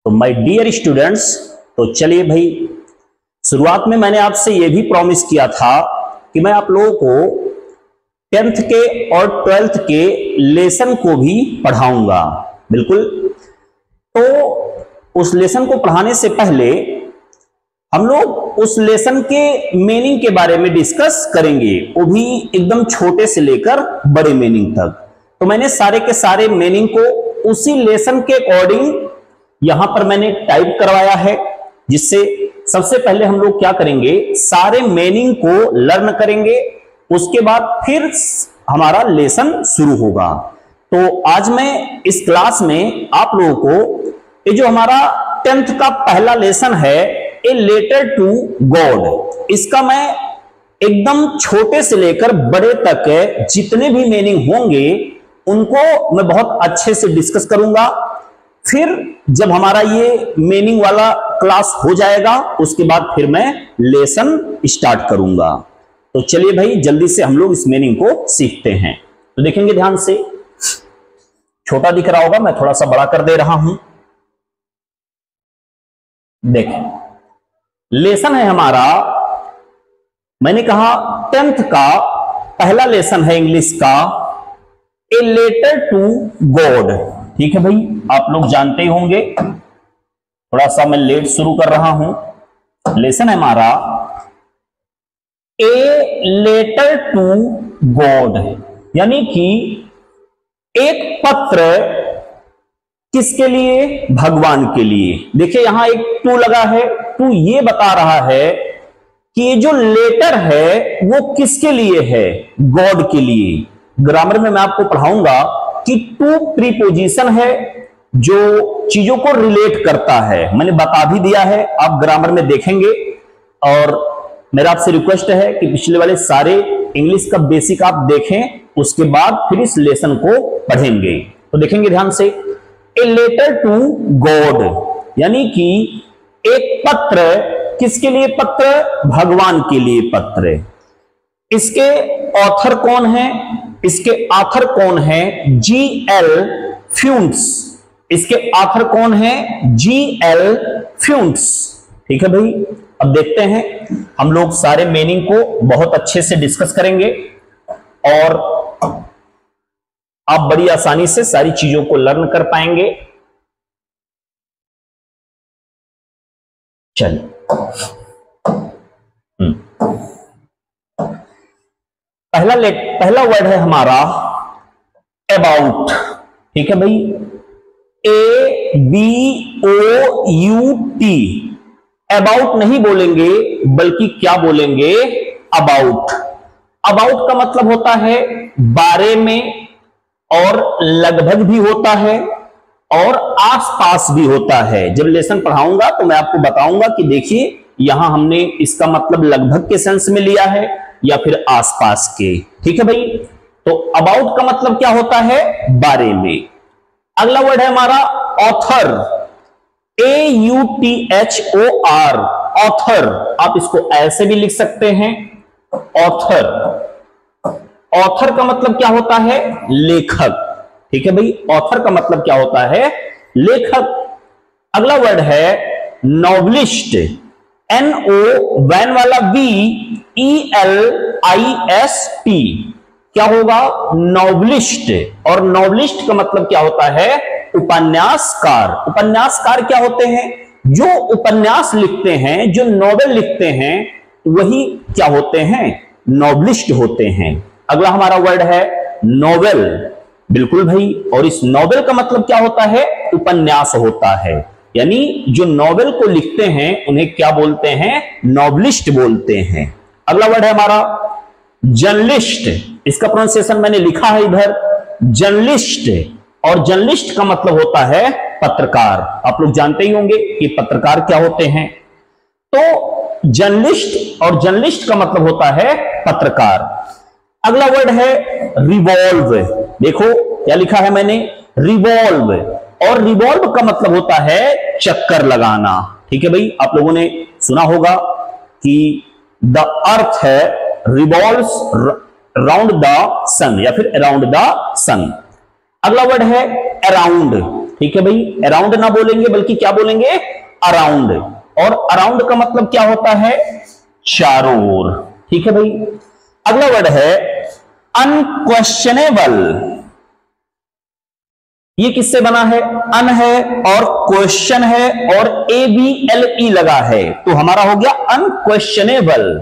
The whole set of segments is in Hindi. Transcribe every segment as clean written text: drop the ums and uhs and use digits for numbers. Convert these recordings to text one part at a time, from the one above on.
तो माय डियर स्टूडेंट्स, तो चलिए भाई, शुरुआत में मैंने आपसे यह भी प्रॉमिस किया था कि मैं आप लोगों को 10th के और 12th के लेसन को भी पढ़ाऊंगा। बिल्कुल। तो उस लेसन को पढ़ाने से पहले हम लोग उस लेसन के मीनिंग के बारे में डिस्कस करेंगे, वो भी एकदम छोटे से लेकर बड़े मीनिंग तक। तो मैंने सारे के सारे मीनिंग को उसी लेसन के अकॉर्डिंग यहां पर मैंने टाइप करवाया है, जिससे सबसे पहले हम लोग क्या करेंगे, सारे मीनिंग को लर्न करेंगे, उसके बाद फिर हमारा लेसन शुरू होगा। तो आज मैं इस क्लास में आप लोगों को ये जो हमारा 10th का पहला लेसन है, ए लेटर टू गॉड, इसका मैं एकदम छोटे से लेकर बड़े तक जितने भी मीनिंग होंगे उनको मैं बहुत अच्छे से डिस्कस करूंगा। फिर जब हमारा ये मीनिंग वाला क्लास हो जाएगा, उसके बाद फिर मैं लेसन स्टार्ट करूंगा। तो चलिए भाई, जल्दी से हम लोग इस मीनिंग को सीखते हैं। तो देखेंगे ध्यान से, छोटा दिख रहा होगा, मैं थोड़ा सा बड़ा कर दे रहा हूं। देखें, लेसन है हमारा, मैंने कहा 10th का पहला लेसन है इंग्लिश का, ए लेटर टू गॉड। ठीक है भाई, आप लोग जानते ही होंगे, थोड़ा सा मैं लेट शुरू कर रहा हूं। लेसन है हमारा ए लेटर टू गॉड, यानी कि एक पत्र किसके लिए, भगवान के लिए। देखिए यहां एक टू लगा है, टू ये बता रहा है कि ये जो लेटर है वो किसके लिए है, गॉड के लिए। ग्रामर में मैं आपको पढ़ाऊंगा कि टू प्रीपोजिशन है जो चीजों को रिलेट करता है, मैंने बता भी दिया है, आप ग्रामर में देखेंगे। और मेरा आपसे रिक्वेस्ट है कि पिछले वाले सारे इंग्लिश का बेसिक आप देखें, उसके बाद फिर इस लेसन को पढ़ेंगे। तो देखेंगे ध्यान से, ए लेटर टू गॉड, यानी कि एक पत्र किसके लिए, पत्र भगवान के लिए पत्र। इसके ऑथर कौन है, इसके ऑथर कौन है, G.L. फ्यूंट्स। इसके ऑथर कौन है, G.L. फ्यूंट्स। ठीक है भाई, अब देखते हैं, हम लोग सारे मीनिंग को बहुत अच्छे से डिस्कस करेंगे और आप बड़ी आसानी से सारी चीजों को लर्न कर पाएंगे। चलिए, पहला वर्ड है हमारा अबाउट। ठीक है भाई, ABOUT। अबाउट नहीं बोलेंगे, बल्कि क्या बोलेंगे, अबाउट। अबाउट का मतलब होता है बारे में, और लगभग भी होता है, और आसपास भी होता है। जब लेसन पढ़ाऊंगा तो मैं आपको बताऊंगा कि देखिए यहां हमने इसका मतलब लगभग के सेंस में लिया है या फिर आसपास के। ठीक है भाई, तो अबाउट का मतलब क्या होता है, बारे में। अगला वर्ड है हमारा ऑथर, AUTHOR, ऑथर। आप इसको ऐसे भी लिख सकते हैं, ऑथर। ऑथर का मतलब क्या होता है, लेखक। ठीक है भाई, ऑथर का मतलब क्या होता है, लेखक। अगला वर्ड है नॉवलिस्ट, NO वैन वाला VELIST। क्या होगा, नॉवलिस्ट। और नॉवलिस्ट का मतलब क्या होता है, उपन्यासकार। उपन्यासकार क्या होते हैं, जो उपन्यास लिखते हैं, जो नॉवेल लिखते हैं, वही क्या होते हैं, नॉवलिस्ट होते हैं। अगला हमारा वर्ड है नॉवेल। बिल्कुल भाई, और इस नॉवेल का मतलब क्या होता है, उपन्यास होता है। यानी जो नॉवेल को लिखते हैं उन्हें क्या बोलते हैं, नॉवलिस्ट बोलते हैं। अगला वर्ड है हमारा जर्नलिस्ट। इसका प्रोनाउंसिएशन मैंने लिखा है इधर, जर्नलिस्ट। और जर्नलिस्ट का मतलब होता है पत्रकार। आप लोग जानते ही होंगे कि पत्रकार क्या होते हैं। तो जर्नलिस्ट और जर्नलिस्ट का मतलब होता है पत्रकार। अगला वर्ड है रिवॉल्व। देखो क्या लिखा है मैंने, रिवॉल्व। और रिवॉल्व का मतलब होता है चक्कर लगाना। ठीक है भाई, आप लोगों ने सुना होगा कि द अर्थ है रिवॉल्व्स राउंड द सन, या फिर अराउंड द सन। अगला वर्ड है अराउंड। ठीक है भाई, अराउंड ना बोलेंगे बल्कि क्या बोलेंगे, अराउंड। और अराउंड का मतलब क्या होता है, चारों ओर। ठीक है भाई। अगला वर्ड है अनक्वेश्चनेबल। ये किससे बना है, अन है और क्वेश्चन है और ABLE लगा है, तो हमारा हो गया अनक्वेश्चनेबल।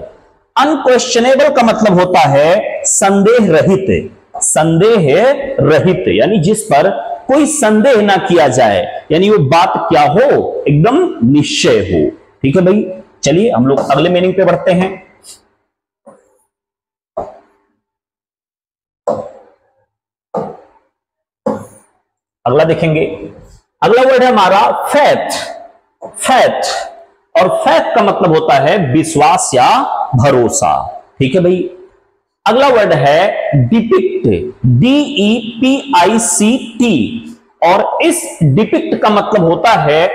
अनक्वेश्चनेबल का मतलब होता है संदेह रहित, संदेह रहित, यानी जिस पर कोई संदेह ना किया जाए, यानी वो बात क्या हो, एकदम निश्चय हो। ठीक है भाई, चलिए हम लोग अगले मीनिंग पे बढ़ते हैं। अगला देखेंगे, अगला वर्ड है हमारा फेथ। फेथ, और फेथ का मतलब होता है विश्वास या भरोसा। ठीक है भाई। अगला वर्ड है डिपिक्ट, DEPICT, और इस डिपिक्ट का मतलब होता है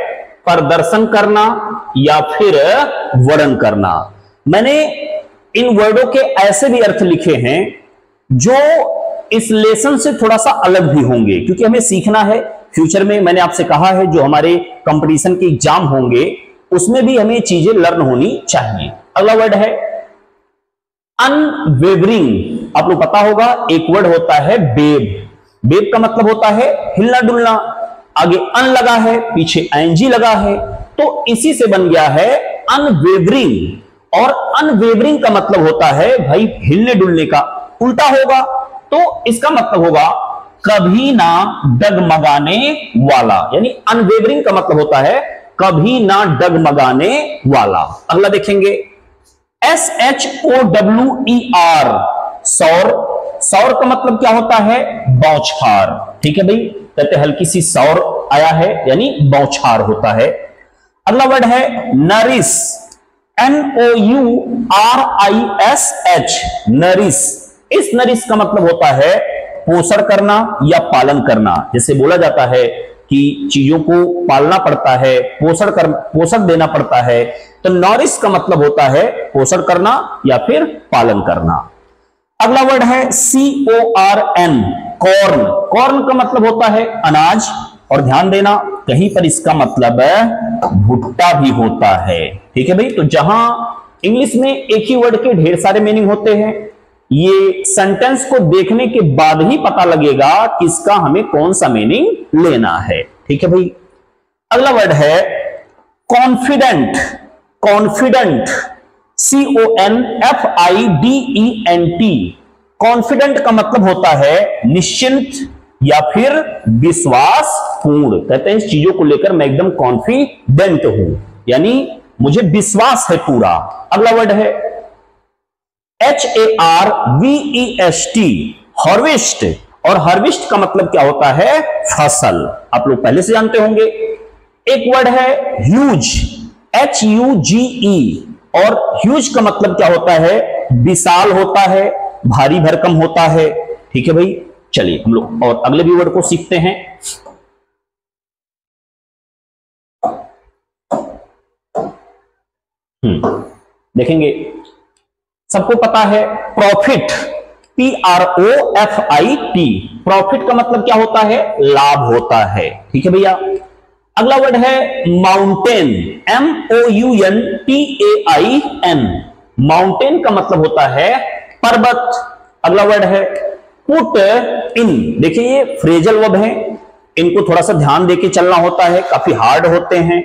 प्रदर्शन करना या फिर वर्णन करना। मैंने इन वर्डों के ऐसे भी अर्थ लिखे हैं जो इस लेसन से थोड़ा सा अलग भी होंगे, क्योंकि हमें सीखना है फ्यूचर में। मैंने आपसे कहा है जो हमारे कंपटीशन के एग्जाम होंगे उसमें भी हमें चीजें लर्न होनी चाहिए। अगला वर्ड है अनवेवरिंग। आप लोग पता होगा एक वर्ड होता है बेब। बेब का मतलब होता है हिलना डुलना, आगे अन लगा है पीछे ING लगा है, तो इसी से बन गया है अनवेवरिंग। और अनवेवरिंग का मतलब होता है भाई हिलने डुलने का उल्टा होगा, तो इसका मतलब होगा कभी ना डगमगाने वाला, यानी अनवेवरिंग का मतलब होता है कभी ना डगमगाने वाला। अगला देखेंगे SHOWER, सौर। सौर का मतलब क्या होता है, बौछार। ठीक है भाई, कहते हल्की सी सौर आया है यानी बौछार होता है। अगला वर्ड है नरिश, NOURISH, नरिश। इस नरिश का मतलब होता है पोषण करना या पालन करना। जैसे बोला जाता है कि चीजों को पालना पड़ता है, पोषण देना पड़ता है, तो नॉरिश का मतलब होता है पोषण करना या फिर पालन करना। अगला वर्ड है CORN, कॉर्न। कॉर्न का मतलब होता है अनाज, और ध्यान देना कहीं पर इसका मतलब भुट्टा भी होता है। ठीक है भाई, तो जहां इंग्लिश में एक ही वर्ड के ढेर सारे मीनिंग होते हैं, ये सेंटेंस को देखने के बाद ही पता लगेगा कि इसका हमें कौन सा मीनिंग लेना है। ठीक है भाई। अगला वर्ड है कॉन्फिडेंट। Confident, CONFIDENT। कॉन्फिडेंट का मतलब होता है निश्चिंत या फिर विश्वास पूर्ण। कहते हैं इस चीजों को लेकर मैं एकदम कॉन्फिडेंट हूं, यानी मुझे विश्वास है पूरा। अगला वर्ड है HARVEST, हार्वेस्ट। और हार्वेस्ट का मतलब क्या होता है, फसल। आप लोग पहले से जानते होंगे। एक वर्ड है ह्यूज, HUGE, और ह्यूज का मतलब क्या होता है, विशाल होता है, भारी भरकम होता है। ठीक है भाई, चलिए हम लोग और अगले भी वर्ड को सीखते हैं। देखेंगे, सबको पता है प्रॉफिट, PROFIT। प्रॉफिट का मतलब क्या होता है, लाभ होता है। ठीक है भैया। अगला वर्ड है माउंटेन, MOUNTAIN। माउंटेन का मतलब होता है पर्वत। अगला वर्ड है पुट इन। देखिए ये फ्रेजल वर्ब है, इनको थोड़ा सा ध्यान देके चलना होता है, काफी हार्ड होते हैं।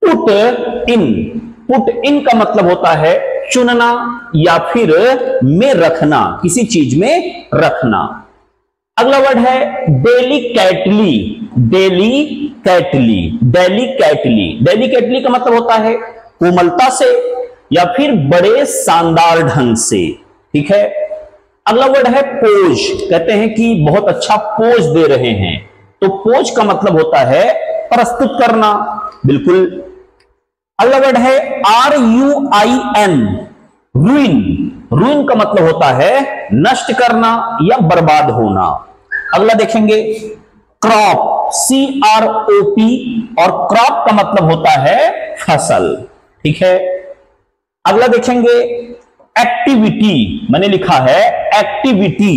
पुट इन, पुट इन का मतलब होता है चुनना या फिर में रखना, किसी चीज में रखना। अगला वर्ड है डेलिकेटली। डेलिकेटली, डेलिकेटली, डेलिकेटली का मतलब होता है कोमलता से या फिर बड़े शानदार ढंग से। ठीक है। अगला वर्ड है पोज। कहते हैं कि बहुत अच्छा पोज दे रहे हैं, तो पोज का मतलब होता है प्रस्तुत करना। बिल्कुल। अगला वर्ड है RUIN, रुइन। रुइन का मतलब होता है नष्ट करना या बर्बाद होना। अगला देखेंगे क्रॉप, CROP, और क्रॉप का मतलब होता है फसल। ठीक है। अगला देखेंगे एक्टिविटी, मैंने लिखा है एक्टिविटी,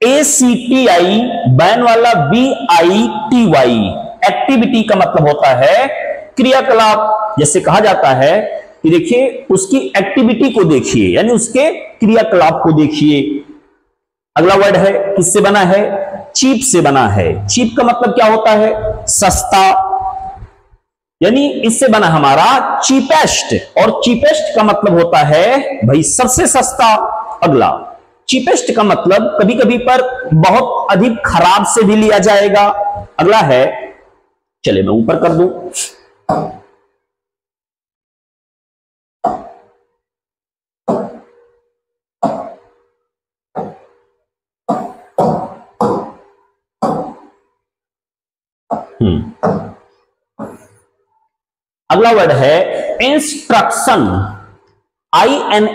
ACTI, बैन वाला BITY, एक्टिविटी का मतलब होता है क्रियाकलाप। जैसे कहा जाता है कि देखिए उसकी एक्टिविटी को देखिए, यानी उसके क्रियाकलाप को देखिए। अगला वर्ड है, किससे बना है? चीप से बना है। चीप का मतलब क्या होता है? सस्ता, यानी इससे बना हमारा चीपेस्ट, और चीपेस्ट का मतलब होता है भाई सबसे सस्ता। अगला, चीपेस्ट का मतलब कभी कभी पर बहुत अधिक खराब से भी लिया जाएगा। अगला है, चले मैं ऊपर कर दूं, अगला वर्ड है इंस्ट्रक्शन, INSTRUCTION,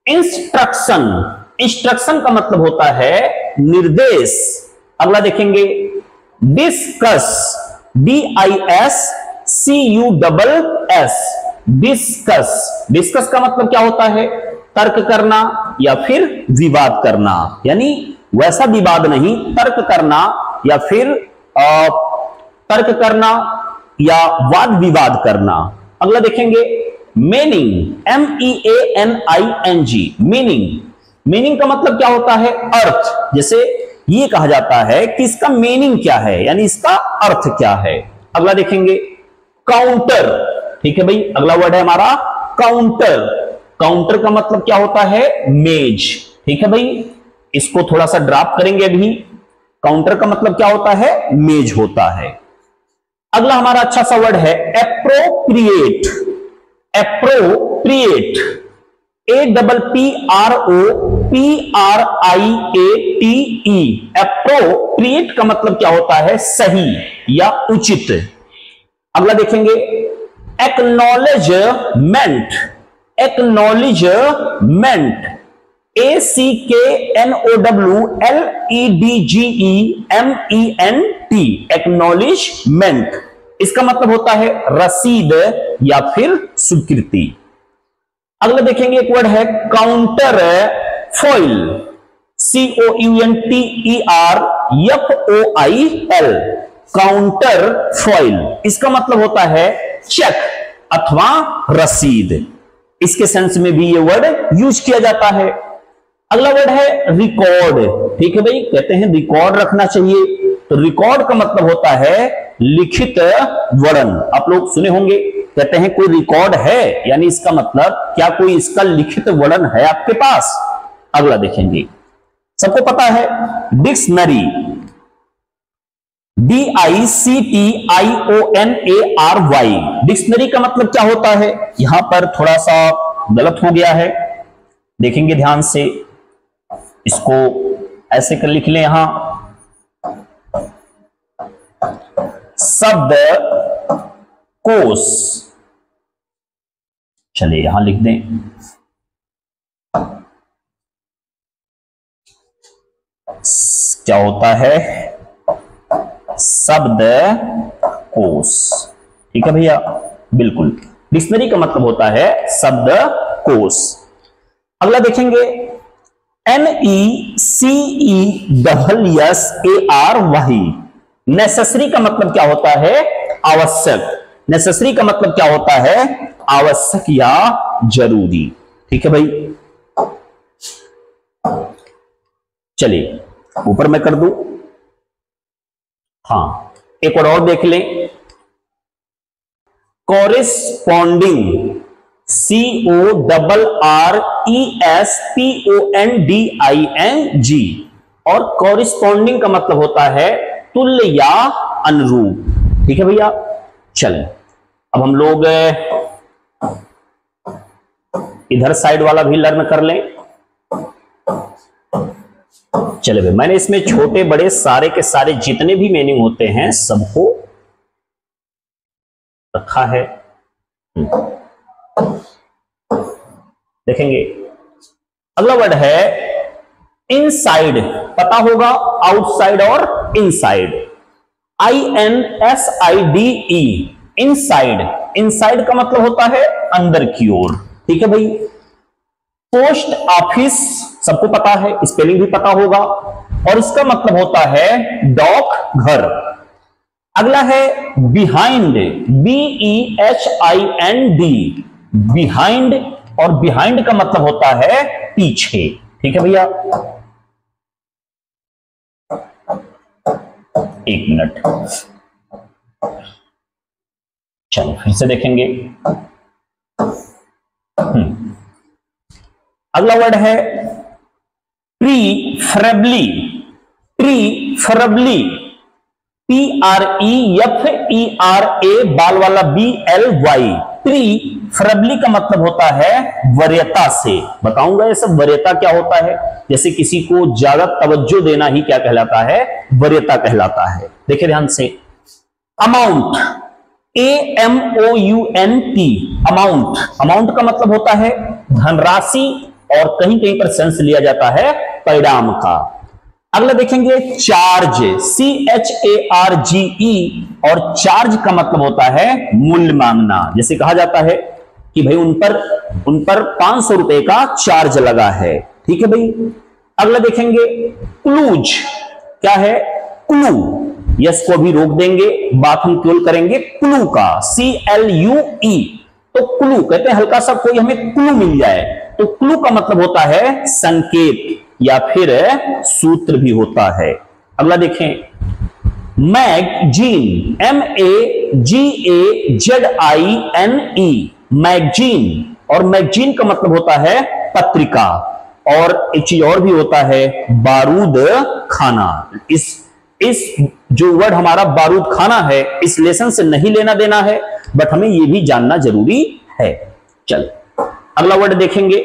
इंस्ट्रक्शन। इंस्ट्रक्शन का मतलब होता है निर्देश। अगला देखेंगे, डिस्कस, DISCUSS, डिस्कस। डिस्कस का मतलब क्या होता है? तर्क करना या फिर विवाद करना, यानी वैसा विवाद नहीं, तर्क करना या फिर तर्क करना या वाद विवाद करना। अगला देखेंगे, मीनिंग, MEANING, मीनिंग। मीनिंग का मतलब क्या होता है? अर्थ। जैसे ये कहा जाता है कि इसका मीनिंग क्या है, यानी इसका अर्थ क्या है। अगला देखेंगे, काउंटर। ठीक है भाई, अगला वर्ड है हमारा काउंटर। काउंटर का मतलब क्या होता है? मेज। ठीक है भाई, इसको थोड़ा सा ड्रॉप करेंगे अभी। काउंटर का मतलब क्या होता है? मेज होता है। अगला हमारा अच्छा सा वर्ड है एप्रोप्रिएट। एप्रोप्रिएट, APPROPRIATE, एप्रोप्रिएट का मतलब क्या होता है? सही या उचित। अगला देखेंगे, एक्नॉलेजमेंट। Acknowledgement, ACKNOWLEDGEMENT, acknowledgement. इसका मतलब होता है रसीद या फिर स्वीकृति। अगला देखेंगे, एक वर्ड है counter foil, COUNTERFOIL, counter foil. इसका मतलब होता है चेक अथवा रसीद। इसके सेंस में भी ये वर्ड यूज किया जाता है। अगला वर्ड है रिकॉर्ड। ठीक है भाई, कहते हैं रिकॉर्ड रखना चाहिए, तो रिकॉर्ड का मतलब होता है लिखित वर्णन। आप लोग सुने होंगे, कहते हैं कोई रिकॉर्ड है, यानी इसका मतलब क्या कोई इसका लिखित वर्णन है आपके पास। अगला देखेंगे, सबको पता है डिक्शनरी, DICTIONARY, डिक्शनरी का मतलब क्या होता है? यहां पर थोड़ा सा गलत हो गया है, देखेंगे ध्यान से। इसको ऐसे कर लिख लें, यहां शब्द कोश, चलिए यहां लिख दें क्या होता है? शब्द कोश। ठीक है भैया, बिल्कुल। डिक्शनरी का मतलब होता है शब्द कोश। अगला देखेंगे, NECESSARY, नेसेसरी का मतलब क्या होता है? आवश्यक। नेसेसरी का मतलब क्या होता है? आवश्यक या जरूरी। ठीक है भाई, चलिए ऊपर मैं कर दूं। हाँ, एक और देख लें, कॉरेस्पॉन्डिंग, CORRESPONDING, और कॉरेस्पॉन्डिंग का मतलब होता है तुल्य या अनुरूप। ठीक है भैया, चलें अब हम लोग इधर साइड वाला भी लर्न कर लें। चले भाई, मैंने इसमें छोटे बड़े सारे के सारे जितने भी मीनिंग होते हैं सबको रखा है। देखेंगे, अगला वर्ड है इनसाइड। पता होगा आउटसाइड और इनसाइड, INSIDE, इनसाइड। इनसाइड का मतलब होता है अंदर की ओर। ठीक है भाई, पोस्ट ऑफिस सबको पता है, स्पेलिंग भी पता होगा, और इसका मतलब होता है डाक घर। अगला है बिहाइंड, BEHIND, बिहाइंड, और बिहाइंड का मतलब होता है पीछे। ठीक है भैया, एक मिनट, चलो फिर से देखेंगे। अगला वर्ड है प्रीफरेबली, प्रीफरेबली, PREFERA बाल वाला BLY, प्रीफरेबली का मतलब होता है वरीयता से। बताऊंगा ये सब वरीयता क्या होता है, जैसे किसी को ज्यादा तवज्जो देना ही क्या कहलाता है, वरीयता कहलाता है। देखिए ध्यान से, अमाउंट, AMOUNT, अमाउंट, अमाउंट का मतलब होता है धनराशि, और कहीं कहीं पर सेंस लिया जाता है परिणाम का। अगला देखेंगे चार्ज, CHARGE, और चार्ज का मतलब होता है मूल्य मांगना। जैसे कहा जाता है कि भाई उन पर 500 रुपए का चार्ज लगा है। ठीक है भाई। अगला देखेंगे क्लूज, क्या है, क्लू, यस को भी रोक देंगे, बात हम केवल करेंगे क्लू का, CLUE। तो क्लू कहते हैं हल्का सा कोई हमें क्लू मिल जाए, तो क्लू का मतलब होता है संकेत या फिर सूत्र भी होता है। अगला देखें मैगजीन, MAGAZINE, मैगजीन, और मैगजीन का मतलब होता है पत्रिका, और एक चीज और भी होता है बारूद खाना। इस जो वर्ड हमारा बारूद खाना है, इस लेसन से नहीं लेना देना है, बट हमें यह भी जानना जरूरी है। चल अगला वर्ड देखेंगे,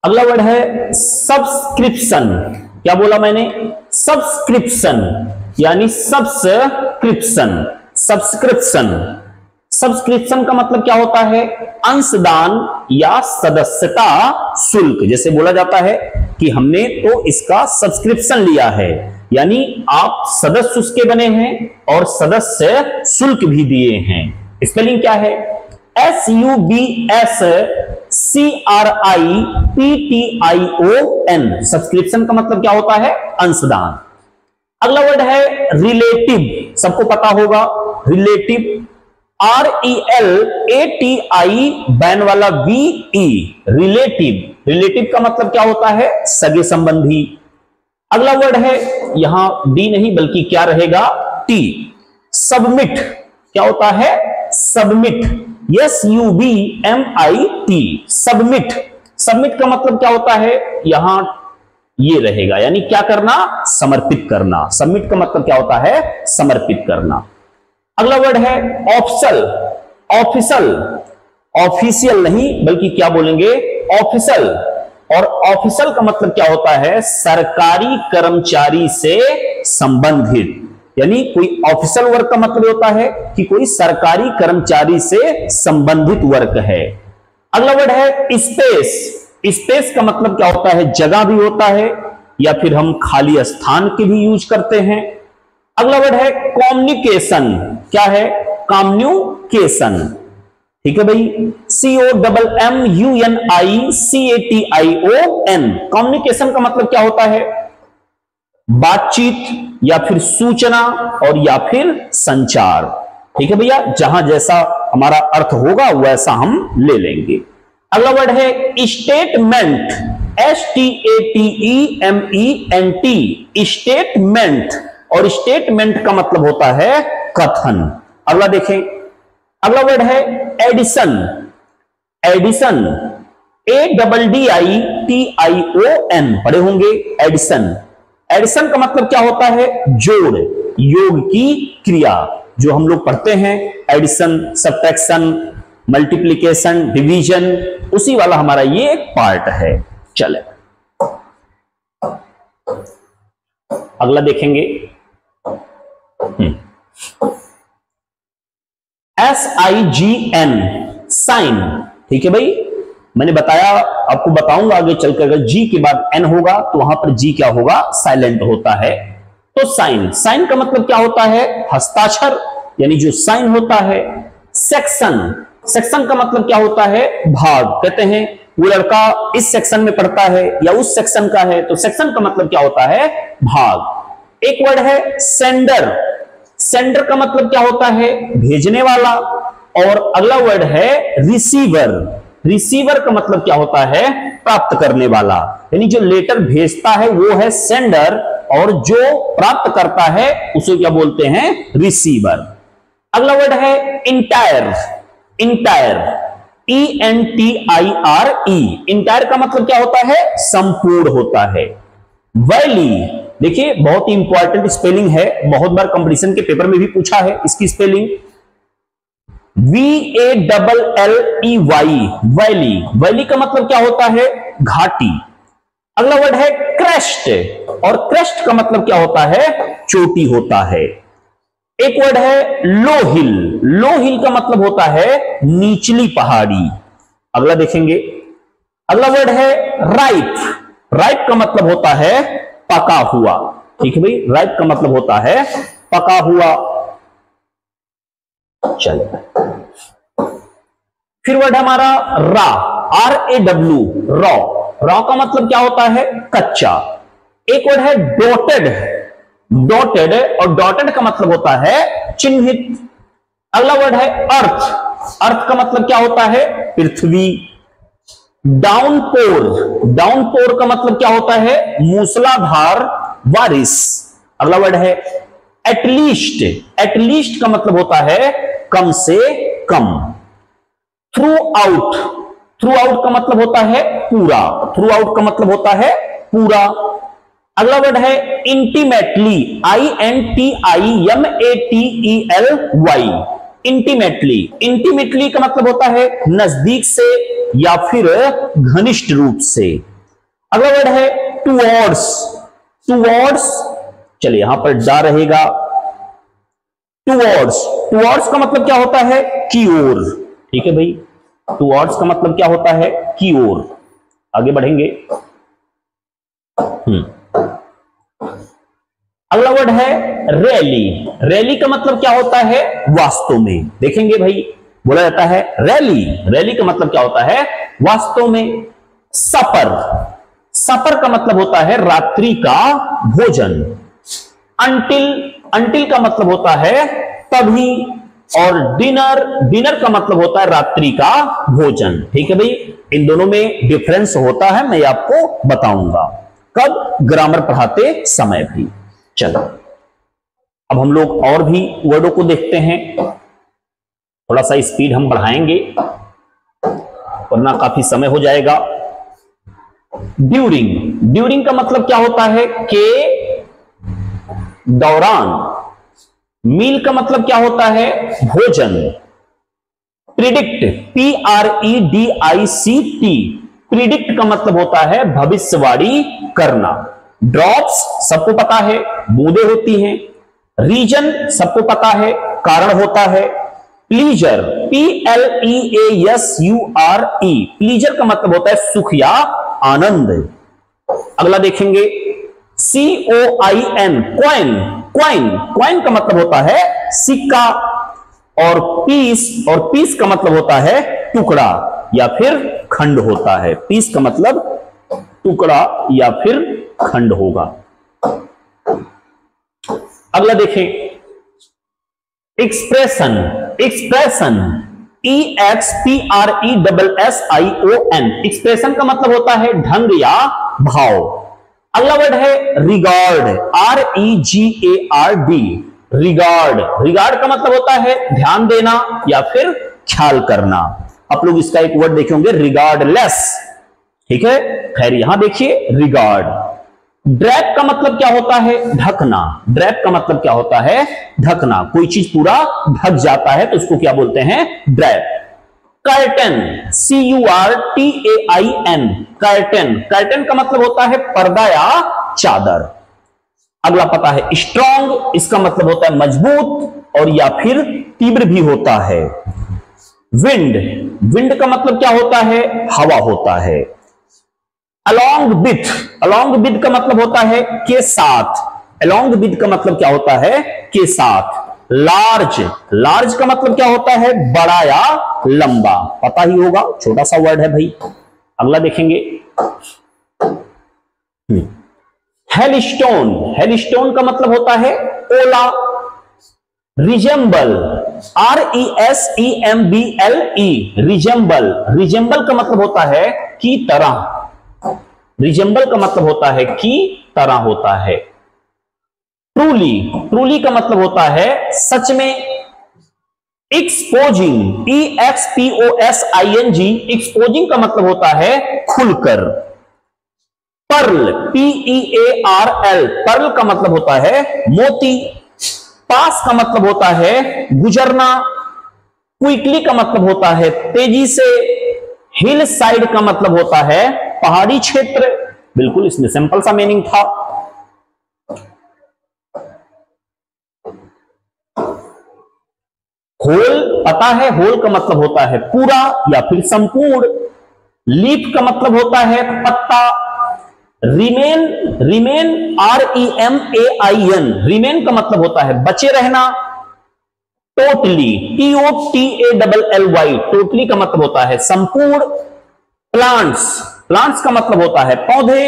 अगला वर्ड है सब्सक्रिप्शन। क्या बोला मैंने, सब्सक्रिप्शन, यानी सब्सक्रिप्शन, सब्सक्रिप्शन। सब्सक्रिप्शन का मतलब क्या होता है, अंशदान या सदस्यता शुल्क। जैसे बोला जाता है कि हमने तो इसका सब्सक्रिप्शन लिया है, यानी आप सदस्य उसके बने हैं और सदस्य शुल्क भी दिए हैं। स्पेलिंग क्या है, SUBSCRIPTION, सब्सक्रिप्शन का मतलब क्या होता है, अंशदान। अगला वर्ड है रिलेटिव, सबको पता होगा, रिलेटिव, RELATI बैन वाला VE, रिलेटिव, रिलेटिव का मतलब क्या होता है, सगे संबंधी। अगला वर्ड है, यहां डी नहीं बल्कि क्या रहेगा, T, सबमिट। क्या होता है, सबमिट, SUBMIT, सबमिट। सबमिट का मतलब क्या होता है, यहां ये रहेगा, यानी क्या करना, समर्पित करना। सबमिट का मतलब क्या होता है, समर्पित करना। अगला वर्ड है ऑफिसल, ऑफिसल, ऑफिशियल नहीं बल्कि क्या बोलेंगे, ऑफिसल, और ऑफिसल का मतलब क्या होता है, सरकारी कर्मचारी से संबंधित, यानी कोई ऑफिशियल वर्क का मतलब होता है कि कोई सरकारी कर्मचारी से संबंधित वर्क है। अगला वर्ड है स्पेस, स्पेस का मतलब क्या होता है, जगह भी होता है, या फिर हम खाली स्थान के भी यूज करते हैं। अगला वर्ड है कम्युनिकेशन, क्या है, कम्युनिकेशन। ठीक है भाई, COMMUNICATION, कम्युनिकेशन का मतलब क्या होता है, बातचीत या फिर सूचना और या फिर संचार। ठीक है भैया, जहां जैसा हमारा अर्थ होगा वैसा हम ले लेंगे। अगला वर्ड है स्टेटमेंट, STATEMENT, स्टेटमेंट, और स्टेटमेंट का मतलब होता है कथन। अगला देखें, अगला वर्ड है एडिशन, एडिशन, ADDITION, पढ़े होंगे एडिशन। एडिशन का मतलब क्या होता है, जोड़, योग की क्रिया, जो हम लोग पढ़ते हैं, एडिशन, सब्ट्रैक्शन, मल्टीप्लिकेशन, डिवीजन, उसी वाला हमारा ये एक पार्ट है। चले अगला देखेंगे, SIGN, साइन। ठीक है भाई, मैंने बताया, आपको बताऊंगा आगे चलकर, अगर जी के बाद एन होगा तो वहां पर जी क्या होगा, साइलेंट होता है। तो साइन, साइन का मतलब क्या होता है, हस्ताक्षर यानी जो साइन होता है। सेक्शन, सेक्शन का मतलब क्या होता है? भाग। कहते हैं वो लड़का इस सेक्शन में पढ़ता है या उस सेक्शन का है, तो सेक्शन का मतलब क्या होता है? भाग। एक वर्ड है सेंडर, सेंडर का मतलब क्या होता है? भेजने वाला। और अगला वर्ड है रिसीवर, रिसीवर का मतलब क्या होता है? प्राप्त करने वाला। यानी जो लेटर भेजता है वो है सेंडर और जो प्राप्त करता है उसे क्या बोलते हैं? रिसीवर। अगला वर्ड है इंटायर, इंटायर, ENTIRE, इंटायर का मतलब क्या होता है? संपूर्ण होता है। वैली, देखिए बहुत ही इंपॉर्टेंट स्पेलिंग है, बहुत बार कंपटीशन के पेपर में भी पूछा है इसकी स्पेलिंग। VALLEY, वैली, वैली का मतलब क्या होता है? घाटी। अगला वर्ड है क्रेस्ट, और क्रेस्ट का मतलब क्या होता है? चोटी होता है। एक वर्ड है लो हिल, लो हिल का मतलब होता है निचली पहाड़ी। अगला देखेंगे, अगला वर्ड है राइप, राइप का मतलब होता है पका हुआ। ठीक है भाई, राइप का मतलब होता है पका हुआ। चलिए फिर वर्ड हमारा रा, RAW, रॉ, रॉ का मतलब क्या होता है? कच्चा। एक वर्ड है डॉटेड, डॉटेड, और डॉटेड का मतलब होता है चिन्हित। अगला वर्ड है अर्थ, अर्थ का मतलब क्या होता है? पृथ्वी। डाउनपोर, डाउनपोर का मतलब क्या होता है? मूसलाधार बारिश। अगला वर्ड है एटलीस्ट, एटलीस्ट का मतलब होता है कम से कम। थ्रू आउट, थ्रू आउट का मतलब होता है पूरा, थ्रू आउट का मतलब होता है पूरा। अगला वर्ड है इंटीमेटली, INTIMATELY, इंटीमेटली, इंटीमेटली का मतलब होता है नजदीक से या फिर घनिष्ठ रूप से। अगला वर्ड है टुवर्ड्स, टुवर्ड्स, चलिए यहां पर डा रहेगा। टुवर्ड्स, टुवर्ड्स का मतलब क्या होता है? की ओर। ठीक है भाई, टुवर्ड्स का मतलब क्या होता है? की ओर। आगे बढ़ेंगे। अगला वर्ड है रैली, रैली का मतलब क्या होता है? वास्तव में। देखेंगे भाई, बोला जाता है रैली, रैली का मतलब क्या होता है? वास्तव में। सपर, सपर का मतलब होता है रात्रि का भोजन। अंटिल, अंटिल का मतलब होता है तभी। और डिनर, डिनर का मतलब होता है रात्रि का भोजन। ठीक है भाई, इन दोनों में डिफरेंस होता है, मैं आपको बताऊंगा कब? ग्रामर पढ़ाते समय भी। चलो अब हम लोग और भी वर्डों को देखते हैं, थोड़ा सा स्पीड हम बढ़ाएंगे वरना काफी समय हो जाएगा। ड्यूरिंग, ड्यूरिंग का मतलब क्या होता है? के दौरान। मील का मतलब क्या होता है? भोजन। प्रिडिक्ट, PREDICT, प्रिडिक्ट का मतलब होता है भविष्यवाणी करना। ड्रॉप्स सबको पता है, बूंदे होती हैं। रीजन सबको पता है, कारण होता है। प्लीजर, PLEASURE, प्लीजर का मतलब होता है सुख या आनंद। अगला देखेंगे COIN, कॉइन, कॉइन, कॉइन का मतलब होता है सिक्का। और पीस, और पीस का मतलब होता है टुकड़ा या फिर खंड होता है। पीस का मतलब टुकड़ा या फिर खंड होगा। अगला देखें एक्सप्रेशन, एक्सप्रेशन, EXPRESSION, एक्सप्रेशन का मतलब होता है ढंग या भाव। अगला वर्ड है रिगार्ड, REGARD, रिगार्ड, रिगार्ड का मतलब होता है ध्यान देना या फिर ख्याल करना। आप लोग इसका एक वर्ड देखे होंगे रिगार्डलेस। ठीक है, खैर यहां देखिए रिगार्ड। ड्रैप का मतलब क्या होता है? ढकना। ड्रैप का मतलब क्या होता है? ढकना। कोई चीज पूरा ढक जाता है तो उसको क्या बोलते हैं? ड्रैप। कर्टन, CURTAIN, कर्टन, कर्टन का मतलब होता है पर्दा या चादर। अगला पता है स्ट्रॉन्ग, इसका मतलब होता है मजबूत और या फिर तीव्र भी होता है। विंड, विंड का मतलब क्या होता है? हवा होता है। अलोंग विथ, अलोंग विथ का मतलब होता है के साथ। अलोंग विथ का मतलब क्या होता है? के साथ। लार्ज, लार्ज का मतलब क्या होता है? बड़ा या लंबा, पता ही होगा, छोटा सा वर्ड है भाई। अगला देखेंगे, हेलस्टोन, हेलस्टोन का मतलब होता है ओला। रिजेंबल, RESEMBLE, रिजेंबल, रिजेंबल का मतलब होता है की तरह, रिजेंबल का मतलब होता है की तरह होता है। ट्रूली, ट्रूली का मतलब होता है सच में। एक्सपोजिंग, EXPOSING, एक्सपोजिंग का मतलब होता है खुलकर। पर्ल, PEARL, पर्ल का मतलब होता है मोती। पास का मतलब होता है गुजरना। क्विकली का मतलब होता है तेजी से। हिल साइड का मतलब होता है पहाड़ी क्षेत्र। बिल्कुल, इसमें सिंपल सा मीनिंग था। होल, पता है होल का मतलब होता है पूरा या फिर संपूर्ण। लीफ का मतलब होता है पत्ता। रिमेन, रिमेन REMAIN, रिमेन का मतलब होता है बचे रहना। टोटली, TOTALLY, टोटली का मतलब होता है संपूर्ण। प्लांट्स, प्लांट्स का मतलब होता है पौधे।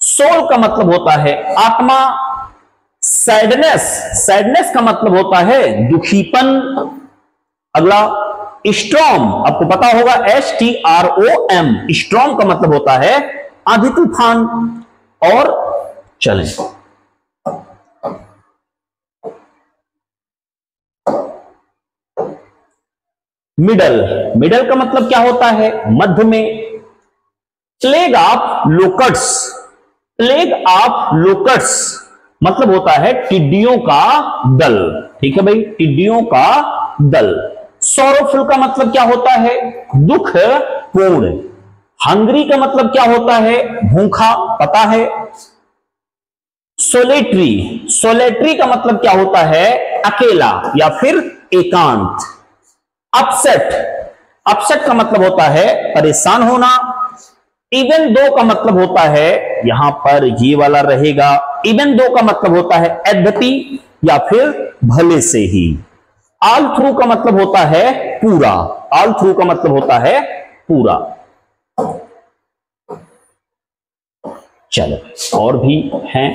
सोल का मतलब होता है आत्मा। सैडनेस, सैडनेस का मतलब होता है दुखीपन। अगला, स्ट्रॉम, आपको पता होगा STROM, स्ट्रॉम का मतलब होता है आंधी तूफान। और चलें, मिडल, मिडल का मतलब क्या होता है? मध्य में। Plague of locusts, plague of locusts मतलब होता है टिड्डियों का दल। ठीक है भाई, टिड्डियों का दल। सॉरोफुल का मतलब क्या होता है? दुख पूर्ण। हंग्री का मतलब क्या होता है? भूखा, पता है। सोलेटरी, सोलेटरी का मतलब क्या होता है? अकेला या फिर एकांत। अपसेट, अपसेट का मतलब होता है परेशान होना। इवन दो का मतलब होता है, यहां पर ये वाला रहेगा, इवन दो का मतलब होता है यद्यपि या फिर भले से ही। ऑल थ्रू का मतलब होता है पूरा, ऑल थ्रू का मतलब होता है पूरा। चलो और भी हैं।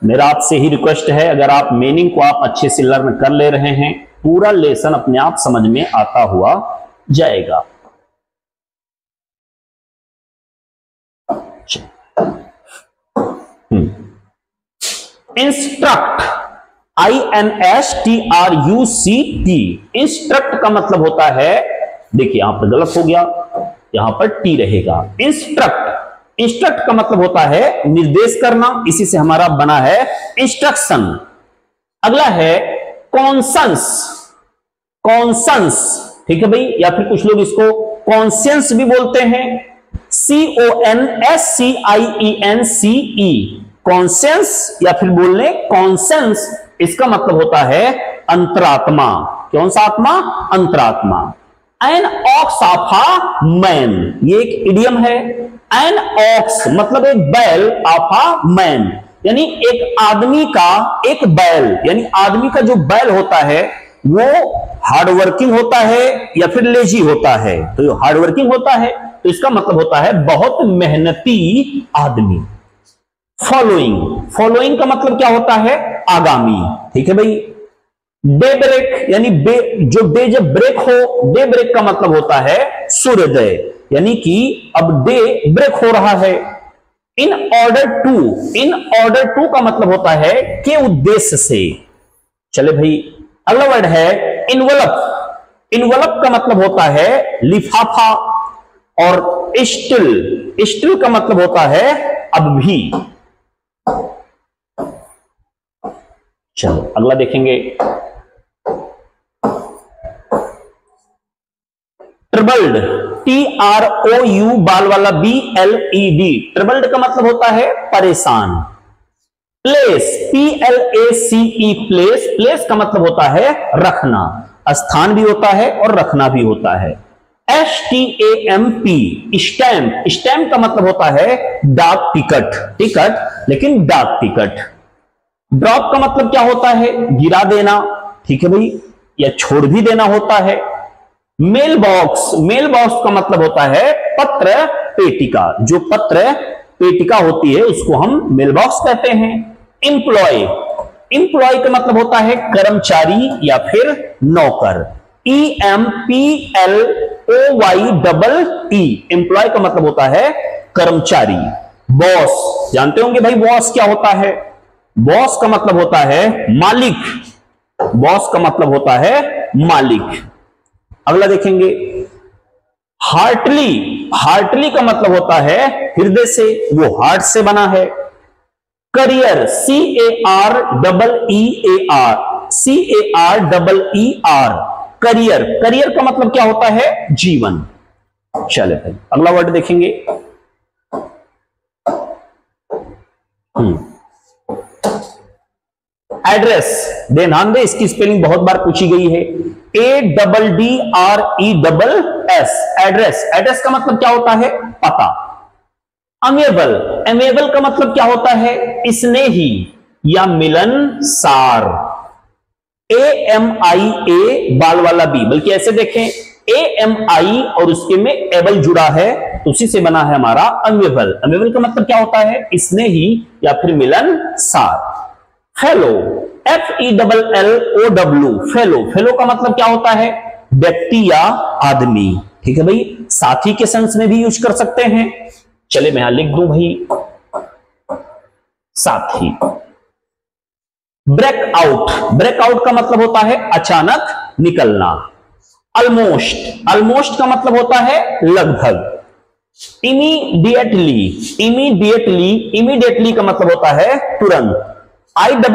मेरा आपसे ही रिक्वेस्ट है, अगर आप मीनिंग को आप अच्छे से लर्न कर ले रहे हैं, पूरा लेसन अपने आप समझ में आता हुआ जाएगा। इंस्ट्रक्ट, INSTRUCT, इंस्ट्रक्ट का मतलब होता है, देखिए यहां पर गलत हो गया, यहां पर टी रहेगा। इंस्ट्रक्ट, इंस्ट्रक्ट का मतलब होता है निर्देश करना, इसी से हमारा बना है इंस्ट्रक्शन। अगला है कॉन्सेंस, कॉन्सेंस, ठीक है भाई, या फिर कुछ लोग इसको कॉन्शियंस भी बोलते हैं। CONSCIENCE, कॉन्शियंस या फिर बोल ले कॉन्सेंस, इसका मतलब होता है अंतरात्मा। कौन सा आत्मा? अंतरात्मा। An ox of a man, ये एक इडियम है। एन ऑक्स मतलब एक बैल, ऑफ अ मैन यानी एक आदमी का एक बैल, यानी आदमी का जो बैल होता है वो हार्डवर्किंग होता है या फिर लेजी होता है। तो जो हार्डवर्किंग होता है तो इसका मतलब होता है बहुत मेहनती आदमी। फॉलोइंग, फॉलोइंग का मतलब क्या होता है? आगामी। ठीक है भाई। डे ब्रेक यानी जो डे जब ब्रेक हो, डे ब्रेक का मतलब होता है सूर्योदय, यानी कि अब डे ब्रेक हो रहा है। In order to, in order to का मतलब होता है के उद्देश्य से। चले भाई, अगला वर्ड है इनवलप। इनवलप का मतलब होता है लिफाफा। और स्टिल, स्टिल का मतलब होता है अब भी। चलो अगला देखेंगे, ट्रबल्ड, TROU बाल वाला BLED, ट्रबल्ड का मतलब होता है परेशान। प्लेस, PLACE, प्लेस, प्लेस का मतलब होता है रखना, स्थान भी होता है और रखना भी होता है। STAMP, stamp. स्टैम्प का मतलब होता है डाक टिकट, टिकट लेकिन डाक टिकट। ड्रॉप का मतलब क्या होता है? गिरा देना, ठीक है भाई, या छोड़ भी देना होता है। मेल बॉक्स, मेल बॉक्स का मतलब होता है पत्र पेटिका, जो पत्र पेटिका होती है उसको हम मेल बॉक्स कहते हैं। एम्प्लॉय, एम्प्लॉय का मतलब होता है कर्मचारी या फिर नौकर। EMPLOYEE, एम्प्लॉय का मतलब होता है कर्मचारी। बॉस, जानते होंगे भाई बॉस क्या होता है? बॉस का मतलब होता है मालिक, बॉस का मतलब होता है मालिक। अगला देखेंगे हार्टली, हार्टली का मतलब होता है हृदय से, वो हार्ट से बना है। Career, CAREER, CAREER, career, career का मतलब क्या होता है? जीवन। चले भाई अगला वर्ड देखेंगे। एड्रेस, ध्यान दे, इसकी स्पेलिंग बहुत बार पूछी गई है। ADDRESS, address. एड्रेस का मतलब क्या होता है? पता। अमेबल, अमेबल का मतलब क्या होता है? स्नेही या मिलनसार। AMIA बाल वाला बी, बल्कि ऐसे देखें AMI और उसके में एबल जुड़ा है तो उसी से बना है हमारा अमेबल। अमेबल का मतलब क्या होता है? स्नेही या फिर मिलनसार। Fellow, FELLOW, fellow. फेलो का मतलब क्या होता है? व्यक्ति या आदमी, ठीक है भाई, साथी के सेंस में भी यूज कर सकते हैं। चले मैं यहां लिख दूं भाई साथी। ब्रेकआउट, ब्रेकआउट का मतलब होता है अचानक निकलना। ऑलमोस्ट, ऑलमोस्ट का मतलब होता है लगभग। इमीडिएटली, इमीडिएटली, इमीडिएटली का मतलब होता है तुरंत। IMMEDIATELY,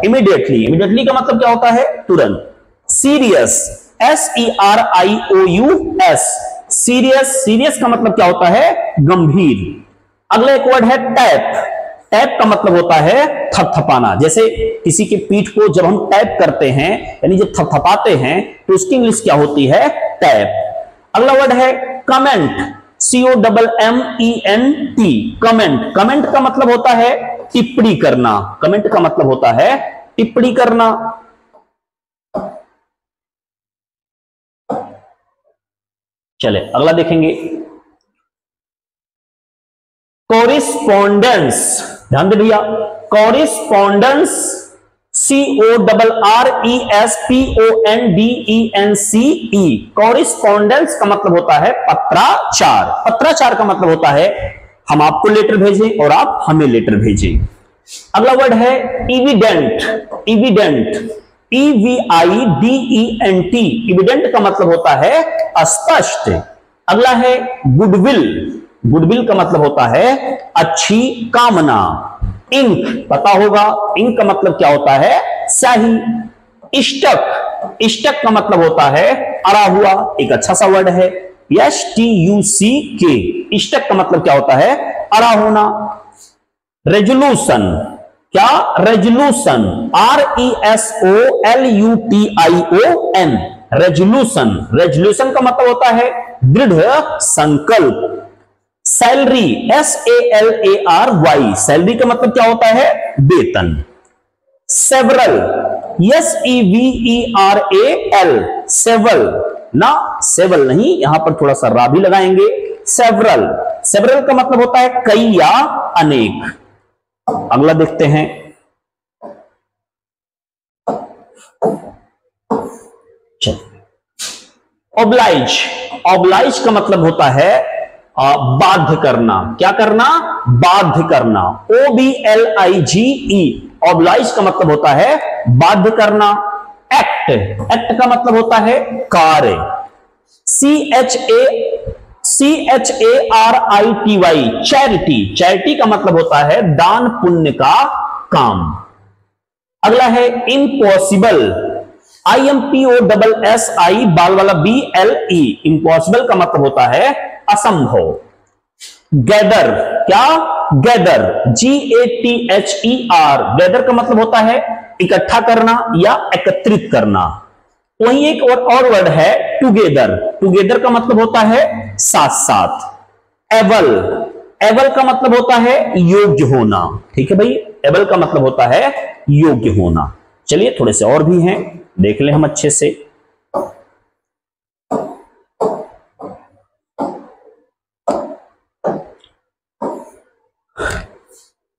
इमीडिएटली, इमीडिएटली का मतलब क्या होता है? तुरंत। सीरियस, SERIOUS, सीरियस, सीरियस का मतलब क्या होता है? गंभीर। अगला एक वर्ड है टैप। टैप का मतलब होता है थपथपाना। जैसे किसी की पीठ को जब हम टैप करते हैं, यानी जब थपथपाते हैं, तो उसकी इंग्लिश क्या होती है? टैप। अगला वर्ड है कमेंट, COMMENT, कमेंट। कमेंट का मतलब होता है टिप्पणी करना, कमेंट का मतलब होता है टिप्पणी करना। चले अगला देखेंगे कॉरिस्पॉन्डेंस। ध्यान दे भैया, कॉरिस्पॉन्डेंस, CORRESPONDENCE, कॉरिस्पॉन्डेंस का मतलब होता है पत्राचार। पत्राचार का मतलब होता है हम आपको लेटर भेजें और आप हमें लेटर भेजें। अगला वर्ड है इविडेंट, इविडेंट, EVIDENT, इविडेंट का मतलब होता है स्पष्ट। अगला है गुडविल, गुडविल का मतलब होता है अच्छी कामना। इंक, पता होगा इंक का मतलब क्या होता है? स्याही। स्टक, स्टक का मतलब होता है अड़ा हुआ, एक अच्छा सा वर्ड है। STUCK, स्टक का मतलब क्या होता है? अड़ा होना। रेजोल्यूशन, क्या? Resolution, RESOLUTION, resolution. रेजोल्यूशन का मतलब होता है दृढ़ संकल्प। सैलरी, SALARY, सैलरी का मतलब क्या होता है? वेतन। सेवरल, SEVERAL, सेवल ना, सेवल नहीं, यहां पर थोड़ा सा रा भी लगाएंगे। सेवरल, सेवरल का मतलब होता है कई या अनेक। अगला देखते हैं ऑब्लाइज। ऑब्लाइज का मतलब होता है बाध्य करना। क्या करना? बाध्य करना। OBLIGE, ऑब्लाइज का मतलब होता है बाध्य करना। एक्ट, एक्ट का मतलब होता है कार्य। CHARITY, चैरिटी, चैरिटी का मतलब होता है दान पुण्य का काम। अगला है इम्पॉसिबल, IMPOSSI बाल वाला BLE, इम्पॉसिबल का मतलब होता है असंभव। गैदर, क्या? गैदर, GATHER, गैदर का मतलब होता है इकट्ठा करना या एकत्रित करना। वहीं एक और वर्ड है टुगेदर। टुगेदर का मतलब होता है साथ साथ। एबल, एबल का मतलब होता है योग्य होना। ठीक है भाई, एबल का मतलब होता है योग्य होना। चलिए थोड़े से और भी हैं, देख लें हम अच्छे से।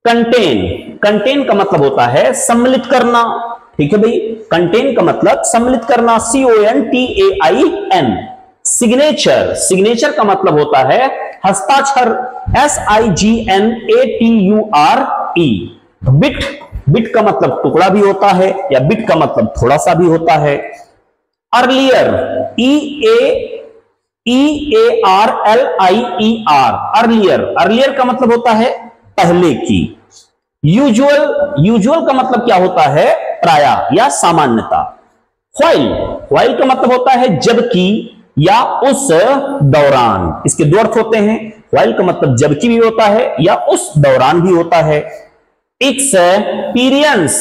कंटेन, कंटेन का मतलब होता है सम्मिलित करना। ठीक है भाई, कंटेन का मतलब सम्मिलित करना, CONTAIN। सिग्नेचर, सिग्नेचर का मतलब होता है हस्ताक्षर, SIGNATURE। बिट, बिट का मतलब टुकड़ा भी होता है या बिट का मतलब थोड़ा सा भी होता है। अर्लियर, EARLIER, अर्लियर, अर्लियर का मतलब होता है पहले की। यूजुअल, यूजुअल का मतलब क्या होता है प्रायः या सामान्यता। व्हाइल, व्हाइल का मतलब होता है जबकि या उस दौरान। इसके दो अर्थ होते हैं, व्हाइल का मतलब जबकि भी होता है या उस दौरान भी होता है। एक्सपीरियंस,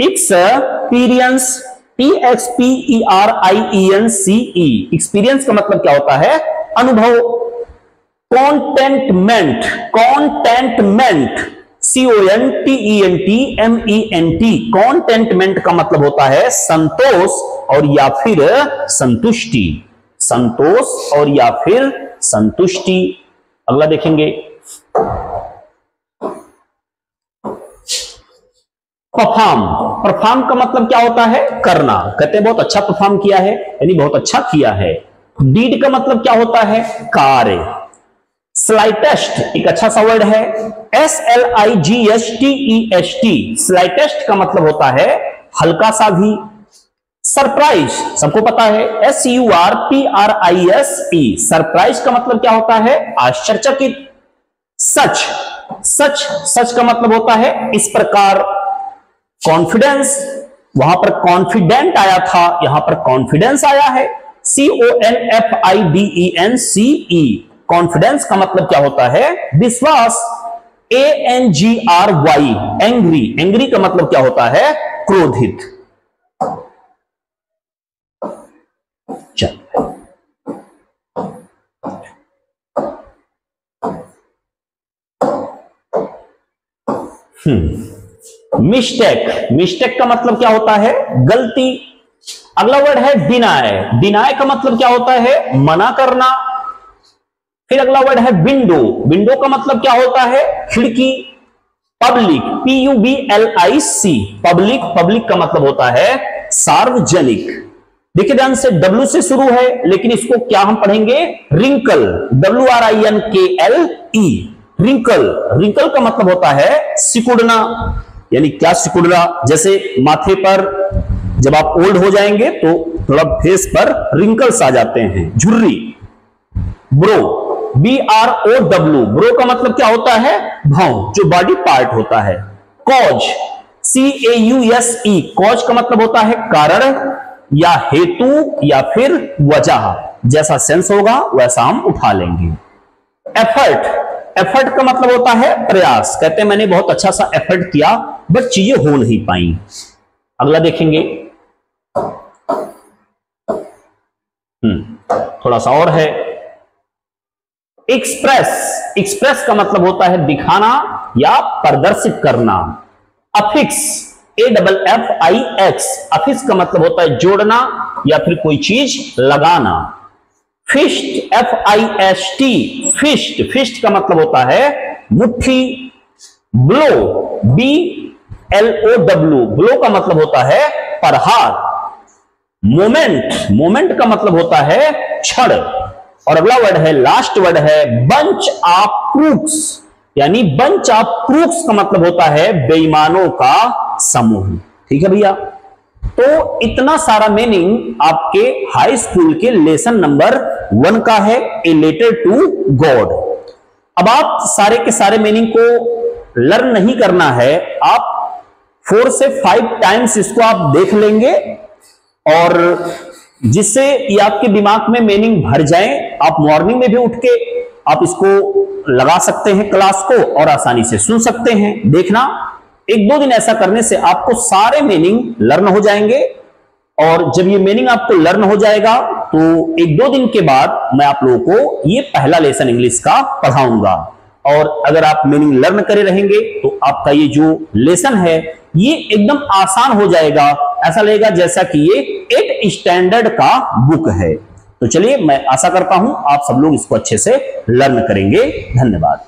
एक्सपीरियंस, EXPERIENCE, एक्सपीरियंस का मतलब क्या होता है अनुभव। कॉन्टेंटमेंट, कॉन्टेंटमेंट, CONTENTMENT, कॉन्टेंटमेंट का मतलब होता है संतोष और या फिर संतुष्टि, संतोष और या फिर संतुष्टि। अगला देखेंगे परफॉर्म। परफॉर्म का मतलब क्या होता है करना, कहते हैं बहुत अच्छा परफॉर्म किया है यानी बहुत अच्छा किया है। डीड का मतलब क्या होता है कार्य। स्लाइटेस्ट एक अच्छा सा वर्ड है, SLIGHTEST, स्लाइटेस्ट का मतलब होता है हल्का सा भी। सरप्राइज सबको पता है, SURPRISE, सरप्राइज का मतलब क्या होता है आश्चर्यचकित। सच, सच, सच का मतलब होता है इस प्रकार। कॉन्फिडेंस, वहां पर कॉन्फिडेंट आया था, यहां पर कॉन्फिडेंस आया है, CONFIDENCE, कॉन्फिडेंस का मतलब क्या होता है विश्वास। ANGRY, एंग्री, एंग्री का मतलब क्या होता है क्रोधित। मिस्टेक, मिस्टेक का मतलब क्या होता है गलती। अगला वर्ड है डिनाय, डिनाय का मतलब क्या होता है मना करना। फिर अगला वर्ड है विंडो, विंडो का मतलब क्या होता है खिड़की। पब्लिक, PUBLIC, पब्लिक, पब्लिक का मतलब होता है सार्वजनिक। देखिए ध्यान से, W से शुरू है लेकिन इसको क्या हम पढ़ेंगे रिंकल, WRINKLE, रिंकल। रिंकल का मतलब होता है सिकुड़ना, यानी क्या सिकुड़ना, जैसे माथे पर जब आप ओल्ड हो जाएंगे तो थोड़ा फेस पर रिंकल्स आ जाते हैं, झुर्री। ब्रो, BROW, ब्रो का मतलब क्या होता है भौं, जो बॉडी पार्ट होता है। कॉज, CAUSE, कॉज का मतलब होता है कारण या हेतु या फिर वजह, जैसा सेंस होगा वैसा हम उठा लेंगे। एफर्ट, एफर्ट का मतलब होता है प्रयास, कहते हैं मैंने बहुत अच्छा सा एफर्ट किया बट चीजें हो नहीं पाई। अगला देखेंगे, थोड़ा सा और है। एक्सप्रेस, एक्सप्रेस का मतलब होता है दिखाना या प्रदर्शित करना। अफिक्स, AFFIX, अफिक्स का मतलब होता है जोड़ना या फिर कोई चीज लगाना। फिस्ट, FIST, फिस्ट, फिस्ट का मतलब होता है मुट्ठी। ब्लो, BLOW, ब्लो का मतलब होता है प्रहार। मोमेंट, मोमेंट का मतलब होता है क्षण। और अगला वर्ड है, लास्ट वर्ड है बंच ऑफ क्रूक्स, यानी बंच ऑफ क्रूक्स का मतलब होता है बेईमानों का समूह। ठीक है भैया, तो इतना सारा मीनिंग आपके हाई स्कूल के लेसन नंबर 1 का है, ए लेटर टू गॉड। अब आप सारे के सारे मीनिंग को लर्न नहीं करना है, आप 4 से 5 टाइम्स इसको आप देख लेंगे और जिससे ये आपके दिमाग में मीनिंग भर जाए। आप मॉर्निंग में भी उठ के आप इसको लगा सकते हैं क्लास को और आसानी से सुन सकते हैं। देखना 1-2 दिन ऐसा करने से आपको सारे मीनिंग लर्न हो जाएंगे और जब ये मीनिंग आपको लर्न हो जाएगा तो 1-2 दिन के बाद मैं आप लोगों को ये पहला लेसन इंग्लिश का पढ़ाऊंगा। और अगर आप मीनिंग लर्न करे रहेंगे तो आपका ये जो लेसन है ये एकदम आसान हो जाएगा, ऐसा लगेगा जैसा कि ये 8 स्टैंडर्ड का बुक है। तो चलिए, मैं आशा करता हूं आप सब लोग इसको अच्छे से लर्न करेंगे। धन्यवाद।